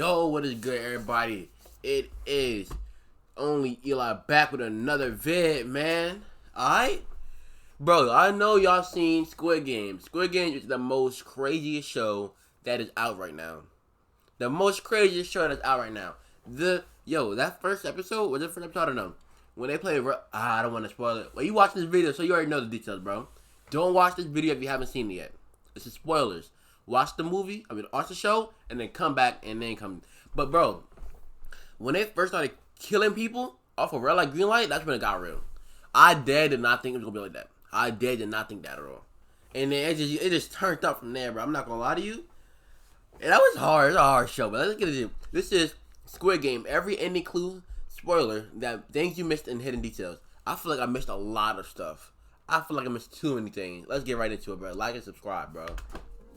Yo, what is good, everybody? It is only Eli back with another vid, man. Alright? Bro, I know y'all seen Squid Game. Squid Game is the most craziest show that is out right now. The most craziest show that's out right now. That first episode, was it first episode? I don't know. When they play, I don't want to spoil it. Well, you watch this video, so you already know the details, bro. Don't watch this video if you haven't seen it yet. This is spoilers. Watch the show, and then come back, and then come. But, bro, when they first started killing people off of red light, green light, that's when it got real. I did not think it was going to be like that. I did not think that at all. And then it just turned up from there, bro. I'm not going to lie to you. And that was hard. It's a hard show, but let's get into it. This is Squid Game. Every ending clue, spoiler, that things you missed in hidden details. I feel like I missed a lot of stuff. I feel like I missed too many things. Let's get right into it, bro. Like and subscribe, bro.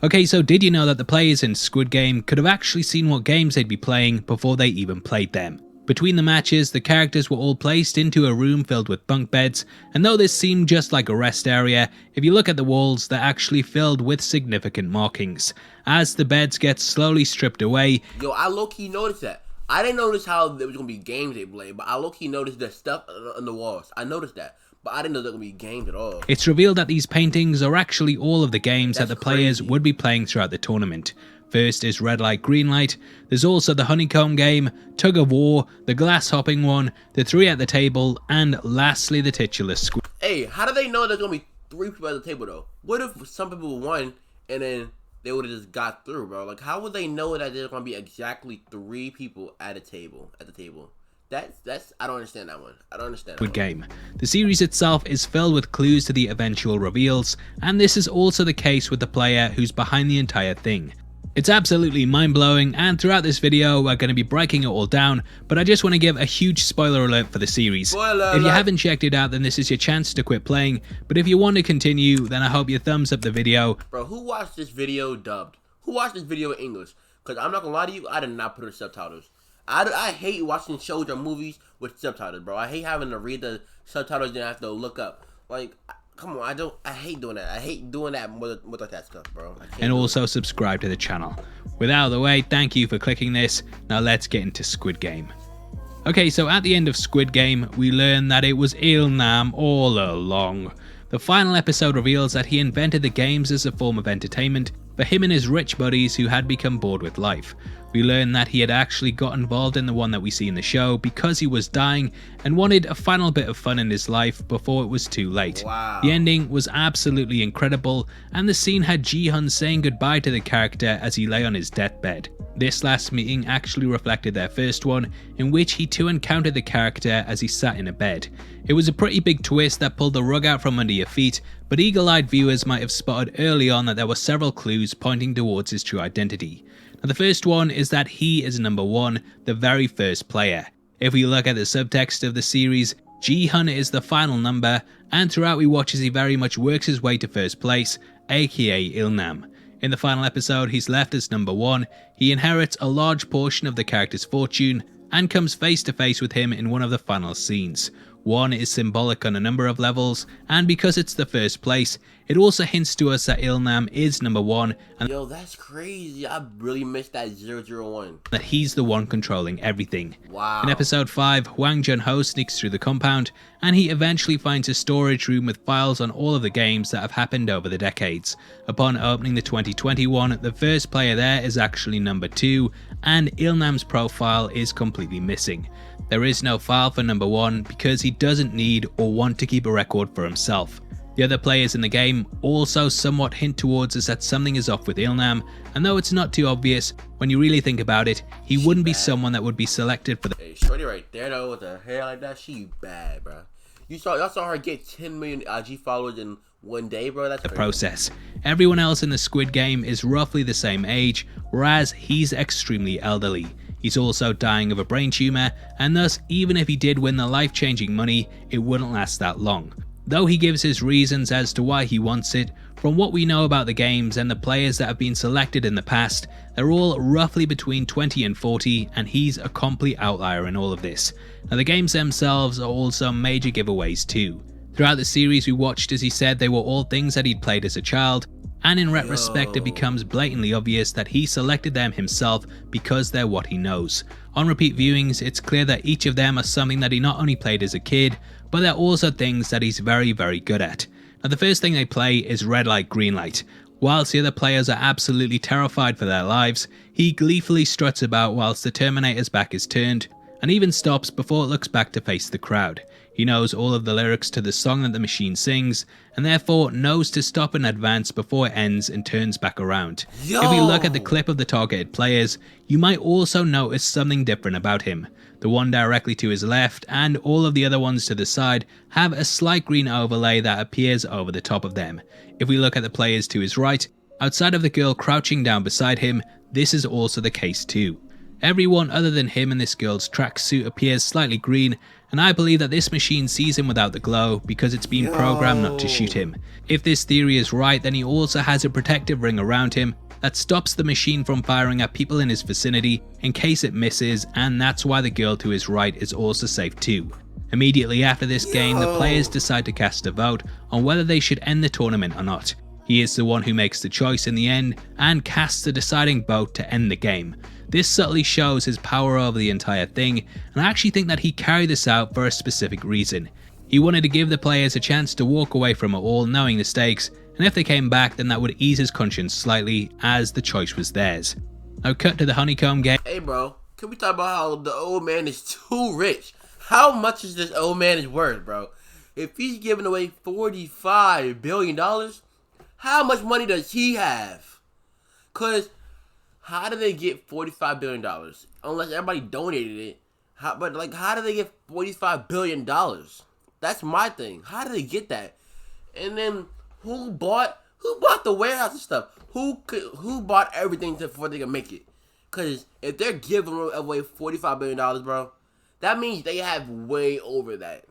Okay, so did you know that the players in Squid Game could have actually seen what games they'd be playing before they even played them? Between the matches, the characters were all placed into a room filled with bunk beds, and though this seemed just like a rest area, if you look at the walls, they're actually filled with significant markings. As the beds get slowly stripped away, Yo, I low-key noticed that. I didn't notice how there was going to be games they played, but I low-key noticed the stuff on the walls. I noticed that. But I didn't know there were going to be games at all. It's revealed that these paintings are actually all of the games that the players crazy. would be playing throughout the tournament. First is red light, green light. There's also the honeycomb game, tug of war, the glass hopping one, the three at the table, and lastly the titular squid. Hey, how do they know there's going to be 3 people at the table, though? What if some people won and then they would have just got through, bro? Like, how would they know that there's going to be exactly 3 people at the table? That's I don't understand that one. I don't understand that one. Game. The series itself is filled with clues to the eventual reveals, and this is also the case with the player who's behind the entire thing. It's absolutely mind-blowing, and throughout this video we're going to be breaking it all down, but I just want to give a huge spoiler alert for the series. Spoiler if you alert. haven't checked it out, then this is your chance to quit playing, but if you want to continue, then I hope you thumbs up the video. Bro, who watched this video dubbed? Who watched this video in English? Because I'm not going to lie to you, I did not put in subtitles. I hate watching shows or movies with subtitles, bro. I hate having to read the subtitles and then I have to look up. Like, come on, I hate doing that. I hate doing that with like that stuff, bro. And also subscribe to the channel. With that out of the way, thank you for clicking this. Now let's get into Squid Game. Okay, so at the end of Squid Game, we learn that it was Il-nam all along. The final episode reveals that he invented the games as a form of entertainment for him and his rich buddies who had become bored with life. We learn that he had actually got involved in the one that we see in the show because he was dying and wanted a final bit of fun in his life before it was too late. Wow. The ending was absolutely incredible, and the scene had Ji-hun saying goodbye to the character as he lay on his deathbed. This last meeting actually reflected their first one, in which he too encountered the character as he sat in a bed. It was a pretty big twist that pulled the rug out from under your feet, but eagle-eyed viewers might have spotted early on that there were several clues pointing towards his true identity. Now, the first one is that he is number 1, the very first player. If we look at the subtext of the series, Ji-hun is the final number, and throughout we watch as he very much works his way to first place, aka Il-nam. In the final episode, he's left as number 1, he inherits a large portion of the character's fortune, and comes face to face with him in one of the final scenes. 1 is symbolic on a number of levels, and because it's the first place, it also hints to us that Il-nam is number 1, and Yo, that's crazy. I really missed that 001. that he's the one controlling everything. Wow. In episode 5, Hwang Jun-ho sneaks through the compound, and he eventually finds a storage room with files on all of the games that have happened over the decades. Upon opening the 2021, the first player there is actually number 2, and Il-nam's profile is completely missing. There is no file for number 1 because he doesn't need or want to keep a record for himself. The other players in the game also somewhat hint towards us that something is off with Il-nam, and though it's not too obvious, when you really think about it, he wouldn't be someone that would be selected for the Hey, shorty right there though with her hair like that, she bad, bro. Y'all saw her get 10 million IG followers in one day, bro. That's crazy. process. Everyone else in the Squid Game is roughly the same age, whereas he's extremely elderly. He's also dying of a brain tumor, and thus even if he did win the life-changing money, it wouldn't last that long. Though he gives his reasons as to why he wants it, from what we know about the games and the players that have been selected in the past, they're all roughly between 20 and 40, and he's a complete outlier in all of this. Now the games themselves are also major giveaways too. Throughout the series we watched as he said they were all things that he'd played as a child, and in retrospect it becomes blatantly obvious that he selected them himself because they're what he knows. On repeat viewings, it's clear that each of them are something that he not only played as a kid, but they're also things that he's very good at. Now the first thing they play is red light, green light. Whilst the other players are absolutely terrified for their lives, he gleefully struts about whilst the Terminator's back is turned, and even stops before it looks back to face the crowd. He knows all of the lyrics to the song that the machine sings, and therefore knows to stop in advance before it ends and turns back around. If we look at the clip of the targeted players, you might also notice something different about him. The one directly to his left and all of the other ones to the side have a slight green overlay that appears over the top of them. If we look at the players to his right, outside of the girl crouching down beside him, this is also the case too. Everyone other than him in this girl's tracksuit appears slightly green, and I believe that this machine sees him without the glow because it's been programmed not to shoot him. If this theory is right, then he also has a protective ring around him that stops the machine from firing at people in his vicinity in case it misses, and that's why the girl to his right is also safe too. Immediately after this game, the players decide to cast a vote on whether they should end the tournament or not. He is the one who makes the choice in the end and casts the deciding vote to end the game. This subtly shows his power over the entire thing, and I actually think that he carried this out for a specific reason. He wanted to give the players a chance to walk away from it all knowing the stakes, and if they came back then that would ease his conscience slightly as the choice was theirs. Now cut to the honeycomb game. Hey bro, can we talk about how the old man is too rich? How much is this old man is worth, bro? If he's giving away $45 billion, how much money does he have? Cause how do they get $45 billion? Unless everybody donated it. How do they get $45 billion? That's my thing. How do they get that? And then who bought the warehouse and stuff? Who bought everything before they can make it? Cause if they're giving away $45 billion, bro, that means they have way over that.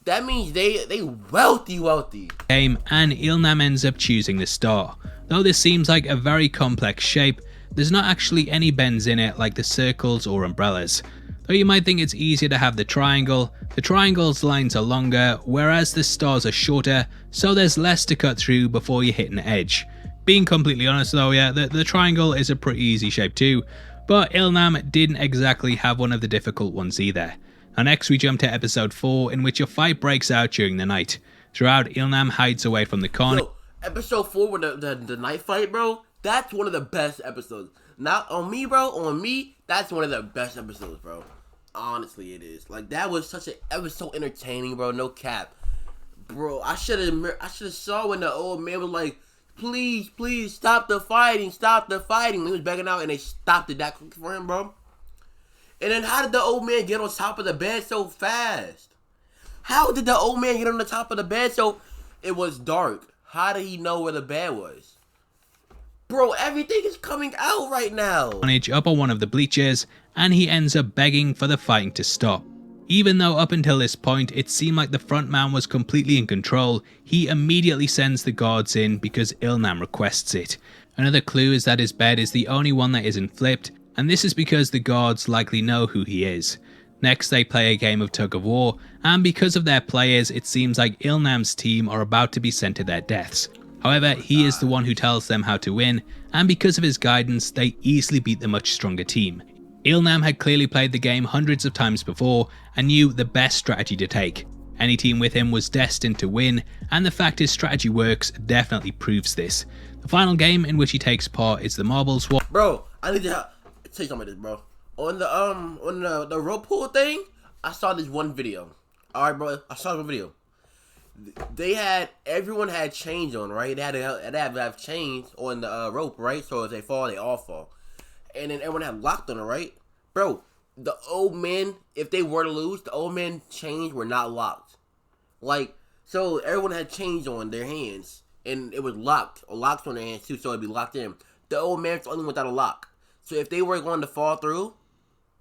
That means they wealthy. Game, and Ilnam ends up choosing the star. Though this seems like a very complex shape, there's not actually any bends in it like the circles or umbrellas. Though you might think it's easier to have the triangle's lines are longer, whereas the stars are shorter, so there's less to cut through before you hit an edge. Being completely honest though, yeah, the triangle is a pretty easy shape too, but Ilnam didn't exactly have one of the difficult ones either. Now next we jump to episode 4, in which a fight breaks out during the night. Throughout, Ilnam hides away from the con. Yo, episode 4 with the night fight, bro, that's one of the best episodes. Not on me, bro, on me, that's one of the best episodes, bro. Honestly, it is. Like, that was so entertaining, bro, no cap. Bro, I should have saw when the old man was like, please, stop the fighting. He was begging out and they stopped it that quick for him, bro. And then how did the old man get on top of the bed so fast? How did the old man get on the top of the bed so it was dark? How did he know where the bed was? Bro, everything is coming out right now. Up on one of the bleachers, and he ends up begging for the fighting to stop. Even though up until this point it seemed like the front man was completely in control, he immediately sends the guards in because Ilnam requests it. Another clue is that his bed is the only one that isn't flipped, and this is because the guards likely know who he is. Next they play a game of tug of war, and because of their players it seems like Ilnam's team are about to be sent to their deaths. However, he is the one who tells them how to win, and because of his guidance they easily beat the much stronger team. Ilnam had clearly played the game hundreds of times before and knew the best strategy to take. Any team with him was destined to win, and the fact his strategy works definitely proves this. The final game in which he takes part is the marble swap. Bro, I need to tell you something about this, bro. On the rope pool thing, I saw this one video. Alright, bro, I saw the video. Everyone had chains on, right? They had to have chains on the rope, right? So if they fall, they all fall. And then everyone had locked on it, right? Bro, the old men, if they were to lose, the old men chains were not locked. Like, so everyone had chains on their hands, and it was locked, or locks on their hands too, so it'd be locked in. The old man's the only one without a lock. So if they were going to fall through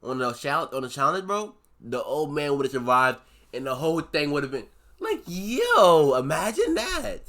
on the challenge, bro, the old man would have survived, and the whole thing would have been like, yo, imagine that.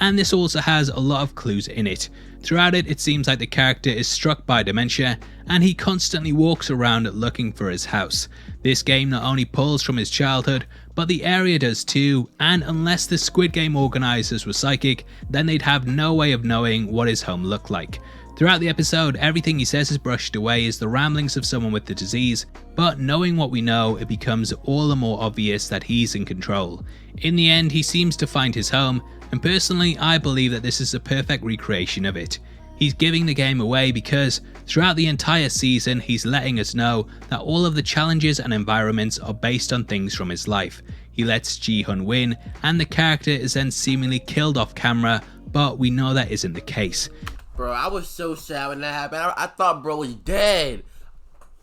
And this also has a lot of clues in it. Throughout it, it seems like the character is struck by dementia, and he constantly walks around looking for his house. This game not only pulls from his childhood, but the area does too, and unless the Squid Game organisers were psychic, then they'd have no way of knowing what his home looked like. Throughout the episode, everything he says is brushed away as the ramblings of someone with the disease, but knowing what we know, it becomes all the more obvious that he's in control. In the end, he seems to find his home, and personally, I believe that this is a perfect recreation of it. He's giving the game away because throughout the entire season, he's letting us know that all of the challenges and environments are based on things from his life. He lets Ji-hun win, and the character is then seemingly killed off camera, but we know that isn't the case. Bro, I was so sad when that happened. I thought bro was dead.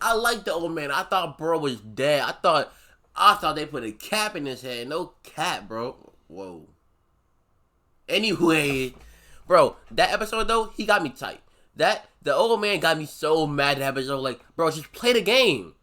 I like the old man. I thought bro was dead. I thought they put a cap in his head. No cap, bro. Whoa. Anyway, bro, that episode though, he got me tight. The old man got me so mad that episode. Like, bro, just play the game.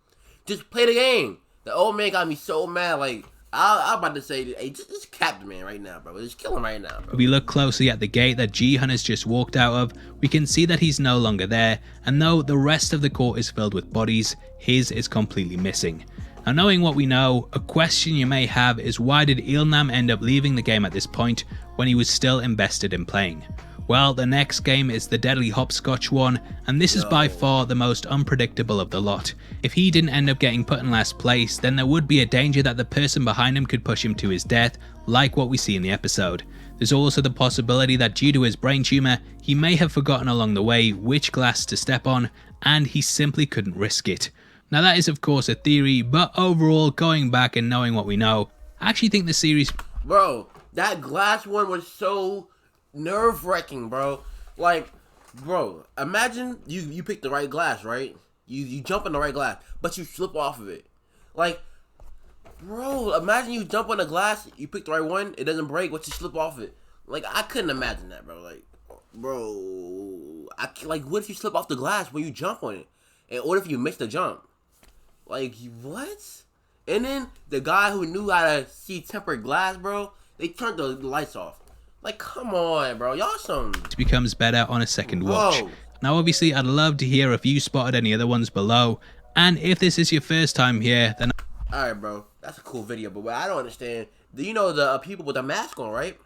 Just play the game. The old man got me so mad. Like, I'm about to say, hey, just cap the man right now, bro. Just kill him right now, bro. If we look closely at the gate that Ji-hun has just walked out of, we can see that he's no longer there, and though the rest of the court is filled with bodies, his is completely missing. Now, knowing what we know, a question you may have is why did Ilnam end up leaving the game at this point when he was still invested in playing? Well, the next game is the Deadly Hopscotch one, and this is by far the most unpredictable of the lot. If he didn't end up getting put in last place, then there would be a danger that the person behind him could push him to his death, like what we see in the episode. There's also the possibility that due to his brain tumour, he may have forgotten along the way which glass to step on, and he simply couldn't risk it. Now that is of course a theory, but overall, going back and knowing what we know, I actually think the series... Bro, that glass one was so nerve-wracking, bro. Like, bro, imagine you pick the right glass, right? You jump in the right glass, but you slip off of it. Like, bro, imagine you jump on the glass, you pick the right one, it doesn't break, but you slip off it. Like, I couldn't imagine that, bro. Like, bro, like, what if you slip off the glass when you jump on it? And what if you miss the jump? Like, what? And then the guy who knew how to see tempered glass, bro, they turned the lights off. Like, come on, bro. Y'all some... It becomes better on a second watch. Whoa. Now, obviously, I'd love to hear if you spotted any other ones below. And if this is your first time here, then... Alright, bro. That's a cool video. But what I don't understand... Do you know the people with the mask on, right?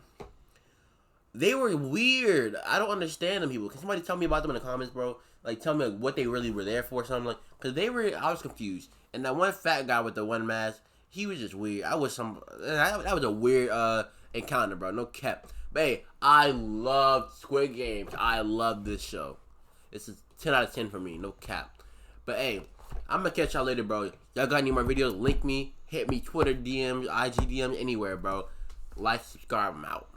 They were weird. I don't understand them people. Can somebody tell me about them in the comments, bro? Like, tell me like, what they really were there for or something. Like, because they were... I was confused. And that one fat guy with the one mask, he was just weird. That was a weird encounter, bro. No cap. But hey, I love Squid Games. I love this show. It's a 10 out of 10 for me. No cap. But hey, I'm going to catch y'all later, bro. Y'all got any more videos? Link me. Hit me. Twitter DMs, IG DMs, anywhere, bro. Like, subscribe. I'm out.